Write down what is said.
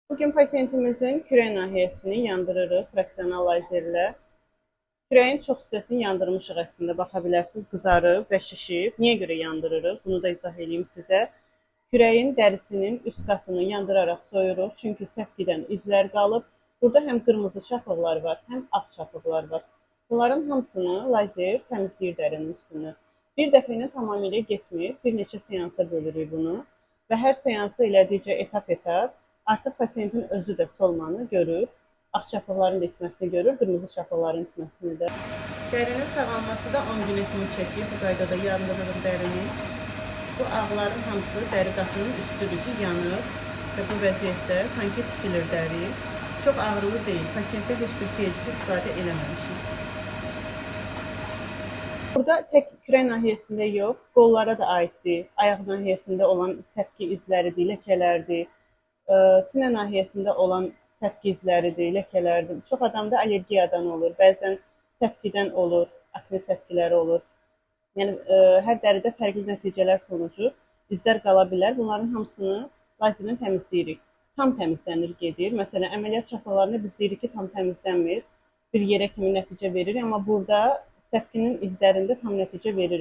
Bugün pasientimizin kürək nahiyəsini yandırırıq fraksional lazerlə. Kürəyin çox hissəsini yandırmışıq əslində. Baxa bilərsiniz, qızarıb və şişib. Niyə görə yandırırıq? Bunu da izah edeyim sizə. Kürəyin dərisinin üst qatını yandıraraq soyuruq. Çünki səpkidən izlər qalıb. Burada həm qırmızı çapıqlar var, həm ağ çapıqlar var. Bunların hamısını lazer təmizləyir dərinin üstünü. Bir dəfə ilə tamamilə getmir. Bir neçə seansa bölürük bunu. Və hər seansı elədikcə etap-etap artıq pasientin özü də solmanı görür, ağ çapıqların itməsini görür, qırmızı çapıqların itməsini də. Dərinin sağalması da 10 günə kimi çəkir. Bu qaydada yandırırıq dərini. Bu ağların hamısı dəri qatının üstüdür ki, yanır və bu vəziyyətdə sanki tikilir dəri. Çox ağrılı deyil. Pasientdə heç bir gecici istifadə eləməmişik. Burada tək kürək nahiyəsində yox, qollara da aiddir. Ayaq nahiyəsində olan səpki izləridir, ləkələrdir. Sinə nahiyəsində olan səpki izləridir, ləkələrdir. Çox adamda allergiyadan olur, bəzən səpkidən olur, akne səpkiləri olur. Yəni, hər dəridə fərqli nəticələr sonucu izlər qala bilər. Bunların hamısını lazerlə təmizləyirik. Tam təmizlənir, gedir. Məsələn, əməliyyat çapıqlarında biz deyirik ki, tam təmizlənmir, bir yerə kimi nəticə verir. Amma burada səpkinin izlərində tam nəticə verir.